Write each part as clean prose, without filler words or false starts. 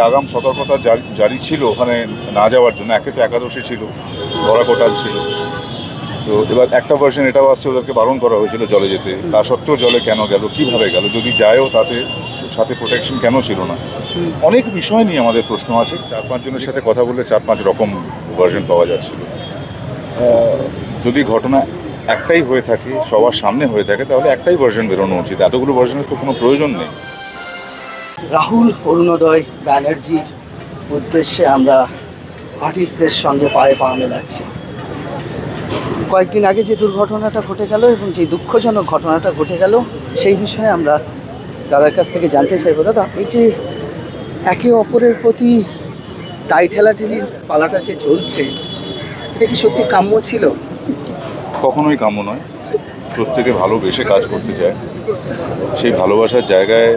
আগাম সতর্কতা জারি ছিল ওখানে না যাওয়ার জন্য। একে তো একাদশী ছিল, বড়া কোটাল ছিল, তো এবার একটা ভার্সন এটাও আসছে ওদেরকে বারণ করা হয়েছিল জলে যেতে। তা সত্ত্বেও জলে কেন গেল, কীভাবে গেল, যদি যায়ও তাতে সাথে প্রোটেকশন কেন ছিল না, অনেক বিষয় নিয়ে আমাদের প্রশ্ন আছে। 4-5 জনের সাথে কথা বললে 4-5 রকম ভার্সন পাওয়া যাচ্ছিল। যদি ঘটনা একটাই হয়ে থাকে, সবার সামনে হয়ে থাকে, তাহলে একটাই ভার্সন বেরোনো উচিত। এতগুলো ভার্সনের তো কোনো প্রয়োজন নেই। রাহুল অরুণোদয় ব্যানার্জির উদ্দেশ্যে আমরা আর্টিস্টদের সঙ্গে পায়ে পা মেলাচ্ছি। কয়েকদিন আগে যে দুর্ঘটনাটা ঘটে গেল এবং যে দুঃখজনক ঘটনাটা ঘটে গেল, সেই বিষয়ে আমরা দাদার কাছ থেকে জানতে চাইবো। দাদা, এই যে একে অপরের প্রতি দায় ঠেলাঠেলির পালাটা যে চলছে, এটা কি সত্যি কাম্য ছিল? কখনোই কাম্য নয়। প্রত্যেকে ভালোবেসে কাজ করতে চায়, সেই ভালোবাসার জায়গায়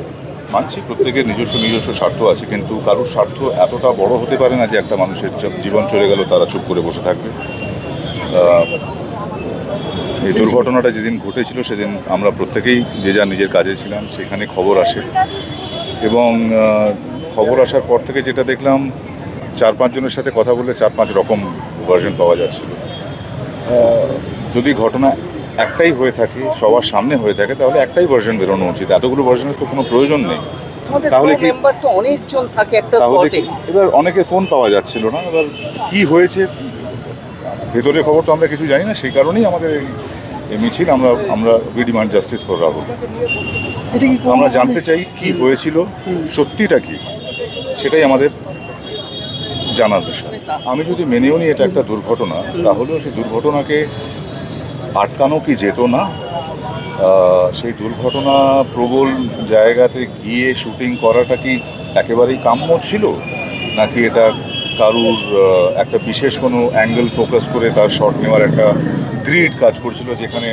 মানছি প্রত্যেকের নিজস্ব স্বার্থ আছে, কিন্তু কারোর স্বার্থ এতটা বড় হতে পারে না যে একটা মানুষের জীবন চলে গেল তারা চুপ করে বসে থাকবে। এই দুর্ঘটনাটা যেদিন ঘটেছিল সেদিন আমরা প্রত্যেকেই যে যার নিজের কাজে ছিলাম। সেখানে খবর আসে এবং খবর আসার পর থেকে যেটা দেখলাম, 4-5 জনের সাথে কথা বললে 4-5 রকম ভার্সন পাওয়া যাচ্ছিল। যদি ঘটনা একটাই হয়ে থাকে, সবার সামনে হয়ে থাকে, তাহলে একটাই ভার্সন বেরোনো উচিত। এতগুলো ভার্সনের তো কোনো প্রয়োজন নেই। তাহলে কি মেম্বার তো অনেকজন থাকে একটা স্পটে, এবার অনেকে ফোন পাওয়া যাচ্ছিল না। এবার কি হয়েছে ভেতরের খবর তো আমরা কিছু জানি না, সেই কারণেই আমাদের এই মিছিল। আমরা we demand justice for Rahul. আমরা জানতে চাই কি হয়েছিল, সত্যিটা কি, সেটাই আমাদের জানার বিষয়। আমি যদি মেনেও নিই এটা একটা দুর্ঘটনা, তাহলেও সেই দুর্ঘটনাকে আটকানো কি যেত না? সেই দুর্ঘটনা প্রবল জায়গাতে গিয়ে শুটিং করাটা কি একেবারেই কাম্য ছিল, নাকি এটা কারুর একটা বিশেষ কোনো অ্যাঙ্গেল ফোকাস করে তার শট নেওয়ার একটা গ্রিড কাজ করছিল, যেখানে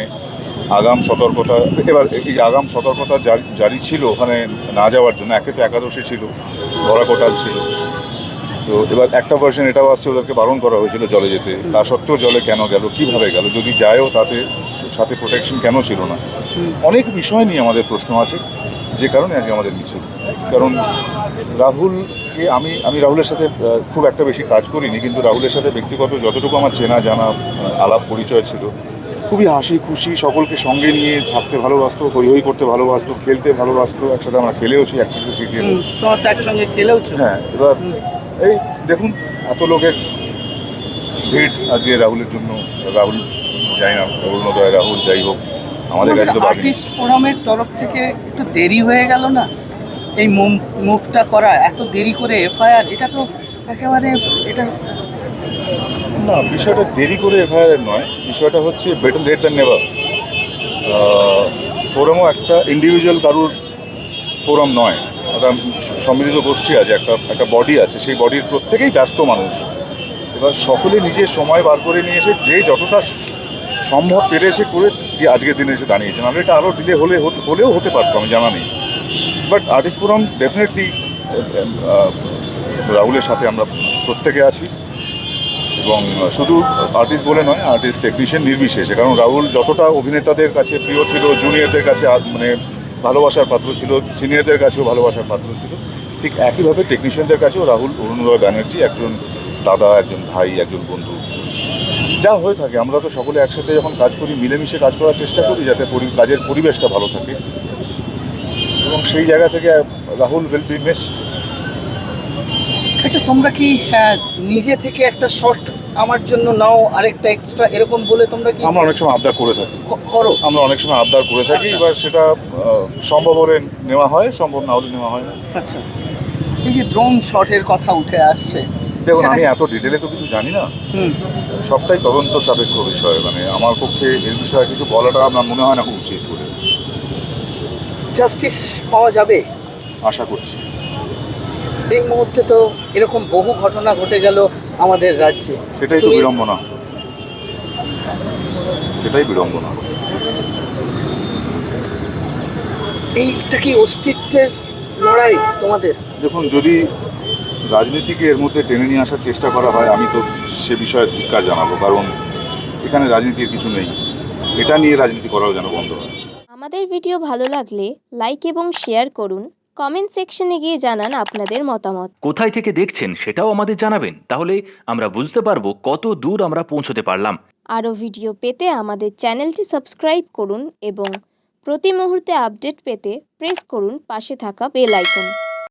আগাম সতর্কতা, এবার এই আগাম সতর্কতা জারি ছিল ওখানে না যাওয়ার জন্য। একে তো একাদশী ছিল, বড়া কোটাল ছিল, তো এবার একটা ভার্সন এটাও আসছে ওদেরকে বারণ করা হয়েছিল জলে যেতে। তা সত্ত্বেও জলে কেন গেল, কীভাবে গেল, যদি যায়ও তাতে সাথে প্রোটেকশন কেন ছিল না, অনেক বিষয় নিয়ে আমাদের প্রশ্ন আছে। যে কারণে আজকে আমাদের মিছিল। কারণ রাহুলকে আমি রাহুলের সাথে খুব একটা বেশি কাজ করিনি, কিন্তু রাহুলের সাথে ব্যক্তিগত যতটুকু আমার চেনা জানা আলাপ পরিচয় ছিল, খুবই হাসি খুশি, সকলকে সঙ্গে নিয়ে থাকতে ভালোবাসতো, হই করতে ভালোবাসতো, খেলতে ভালোবাসতো। একসাথে আমরা খেলেওছি, একসাথে সিসিএম একসঙ্গে খেলেওছি। হ্যাঁ, এবার এই দেখুন এত লোকের ভিড় আজকে রাহুলের জন্য। রাহুল যাই না, অরুণোদয় রাহুল যাই হোক, আমাদের কাছে তো আর্টিস্ট ফোরামের তরফ থেকে একটু দেরি হয়ে গেল না এই মুভটা করা? এত দেরি করে এফআইআর, এটা তো একেবারে এটা না, বিষয়টা দেরি করে এফআইআর নয়, বিষয়টা হচ্ছে বেটার লেট দ্যান নেভার। ফোরামও একটা ইন্ডিভিজুয়াল কারুর ফোরাম নয়, একটা সম্মিলিত গোষ্ঠী আছে, একটা বডি আছে, সেই বডির প্রত্যেকেই ব্যস্ত মানুষ। এবার সকলে নিজের সময় বার করে নিয়ে এসে যে যতটা সম্ভব পেরেছে করে দিয়ে আজকের দিনে এসে দাঁড়িয়েছে। নাহলে এটা আরও ডিলে হলেও হতে পারতো, আমি জানা নেই। বাট আর্টিস্ট ফোরাম ডেফিনেটলি রাহুলের সাথে আমরা প্রত্যেকে আছি, এবং শুধু আর্টিস্ট বলে নয়, আর্টিস্ট টেকনিশিয়ান নির্বিশেষে। কারণ রাহুল যতটা অভিনেতাদের কাছে প্রিয় ছিল, জুনিয়রদের কাছে মানে ভালোবাসার পাত্র ছিল, সিনিয়রদের কাছেও ভালোবাসার পাত্র ছিল, ঠিক একইভাবে টেকনিশিয়ানদের কাছেও রাহুল অরুণোদয় ব্যানার্জি একজন দাদা, একজন ভাই, একজন বন্ধু। যা হয়ে থাকে, আমরা তো সকলে একসাথে যখন কাজ করি, মিলেমিশে কাজ করার চেষ্টা করি যাতে কাজের পরিবেশটা ভালো থাকে, এবং সেই জায়গা থেকে রাহুল উইল বি মিসড। আচ্ছা, তোমরা কি নিজে থেকে একটা শর্ট আমার জন্য নাও, আরেকটা এক্সট্রা, এরকম বলে তোমরা কি? আমরা অনেক সময় আবদার করে থাকি। আমরা অনেক সময় আবদার করে থাকি। এবার সেটা সম্ভব হলে নেওয়া হয়, সম্ভব না হলে নেওয়া হয় না। আচ্ছা, এই যে ড্রোন শটের কথা উঠে আসছে, দেখুন আমি এত ডিটেলে তো কিছু জানি না, সবটাই তদন্ত সাপেক্ষ বিষয়। মানে আমার পক্ষে এর বিষয়ে কিছু বলাটা আমার মনে হয় না খুব উচিত বলে। জাস্টিস পাওয়া যাবে আশা করছি। এই মুহূর্তে তো এরকম বহু ঘটনা ঘটে গেল আমাদের রাজ্যে, সেটাই তো বিড়ম্বনা, সেটাই বিড়ম্বনা। এইটা কি অস্তিত্বের লড়াই তোমাদের? দেখুন, যদি রাজনীতিকে এর মধ্যে টেনে নিয়ে আসার চেষ্টা করা হয়, আমি তো সে বিষয়ে ধিক্কার জানাবো। কারণ এখানে রাজনীতির কিছু নেই, এটা নিয়ে রাজনীতি করাও যেন বন্ধ হয়। আমাদের ভিডিও ভালো লাগলে লাইক এবং শেয়ার করুন, কমেন্ট সেকশনে গিয়ে জানান আপনাদের মতামত। কোথায় থেকে দেখছেন সেটাও আমাদের জানাবেন, তাহলে আমরা বুঝতে পারবো কত দূর আমরা পৌঁছতে পারলাম। আরও ভিডিও পেতে আমাদের চ্যানেলটি সাবস্ক্রাইব করুন এবং প্রতি মুহূর্তে আপডেট পেতে প্রেস করুন পাশে থাকা বেল আইকন।